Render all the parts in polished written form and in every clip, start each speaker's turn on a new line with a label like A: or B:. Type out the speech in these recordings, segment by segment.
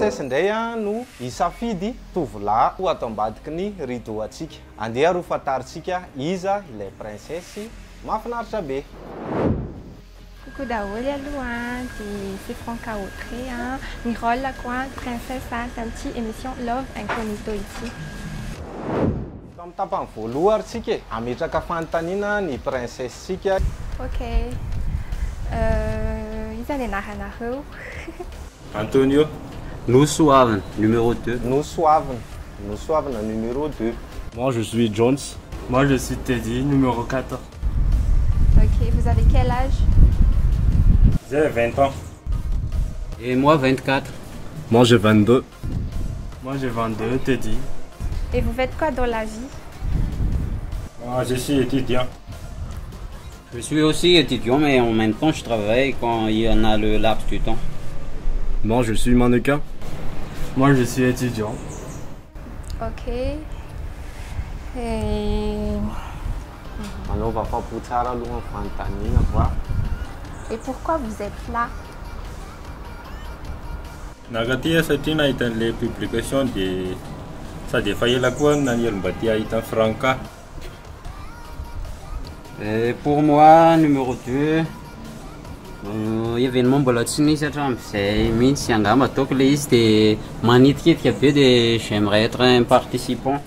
A: princesse ndray no isafidy tovolahy ho atao ambadiky ny rideau atsika. Andeha ro fataritsika iza ilay princesse mahafinaritra be.
B: Coucou daholo aloha, c'est Franca Autré. Ny rôle quoi, princesse, c'est un petit émission Love Incognito ici.
A: Amin'ny tapany voalohany ary tsika ametraka fanontaniana ny princesse sika.
B: Ok. Iza ny anaranareo?
C: Antonio.
D: Nous Suaven, numéro 2.
A: Nous Suaven numéro 2.
C: Moi je suis Jones. Moi je suis Teddy, numéro 14.
B: Ok, vous avez quel âge?
C: J'ai 20 ans.
D: Et moi 24.
C: Moi j'ai 22. Moi j'ai 22, Teddy.
B: Et vous faites quoi dans la vie?
C: Moi je suis étudiant.
D: Je suis aussi étudiant, mais en même temps je travaille quand il y en a le laps du temps.
C: Moi je suis mannequin. Moi je suis étudiant.
B: Ok. Et
A: Manova fampitsara aloha fanontaniana va.
B: Et pourquoi vous êtes là?
C: Nagatia satria nahita an'ilay publication dia sady efa ela koa naniry mba tia ahita Franca.
D: Et pour moi, numéro 2, événement mbola tsy nisy hatramizay mihitsy angamba ataoko le izy dia manitikitika be dia j'aimerais être un participant.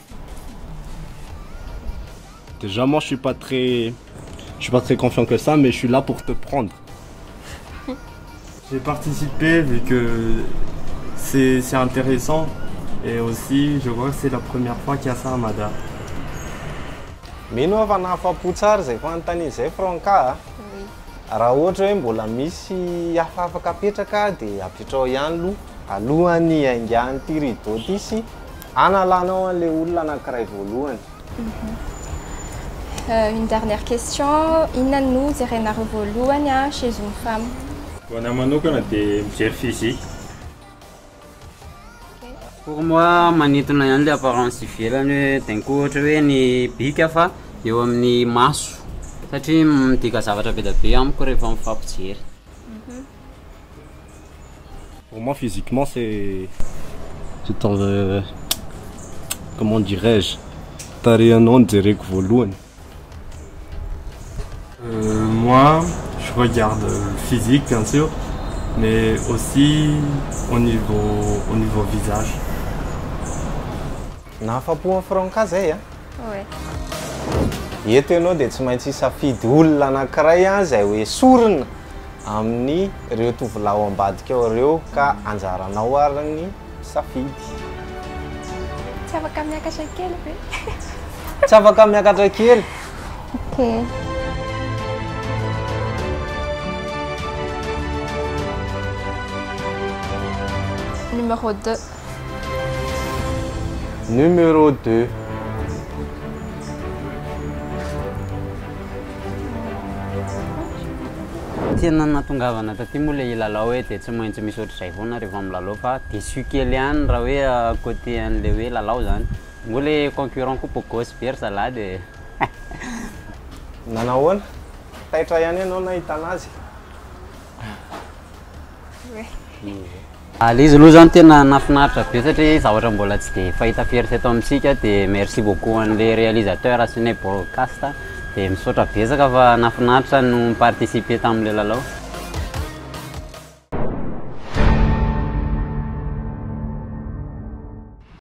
C: Déjà moi je suis pas très confiant que ça, mais je suis là pour te prendre. J'ai participé vu que c'est intéressant et aussi je crois que c'est la première fois qu'il y a ça à Mada.
A: Mino fa nahafapo tsara zay fanontaniana zay Franca.
B: Oui.
A: Raha ohatra hoe mbola misy hafa afaka apetraka dia apetrao ihany alohan'ny aingan'ity rideau ity sy analanao an'ilay olona anankiray voalohany.
B: Une dernière question. Inona no zay renareo voalohany chez une femme?
C: Bona manokana dia mijery physique.
D: Pour moi, manitona ihany le apparence ivelany hoe tenko ohatra hoe ny bika fa eo amin'ny maso satria midika zavatra be da be amiko rehefa mifampijery.
C: Pour moi physiquement c'est comment dirais-je, tarehanao jereko voalohany. Moi je regarde le physique bien sûr, mais aussi au niveau visage.
A: Nahafapo Franca zay
B: Ouais.
A: Eto ianao dia tsy maintsy isafidy olona anankiray zay hoe sorina amin'ny ireo tovolahy ao ambadika ao ireo ka anjaranao ary ny safidy.
B: Tsy afaka miakatra kely ve?
A: Tsy afaka miakatra kely.
B: Ok. Numéro 2.
A: Numéro 2.
D: Tena natongavana taty moa le ilalao hoe dia tsy maintsy misy ohatr'izay foana rehefa milalao fa déçu kely ihany raha hoe côté an'le hoe lalao zany. Ngo le concurrent koa pokosy be ry salady.
A: Nanahoana? Taitra ihany ianao nahita anazy?
D: Le izy aloha zany tena nafinaritra be satria zavatra mbola tsy dia fahita firy teto amintsika dia merci beaucoup an'le réalisateur sy ny podcast dia misaotra betsaka fa nafinaritra no participer tamin'le lalao.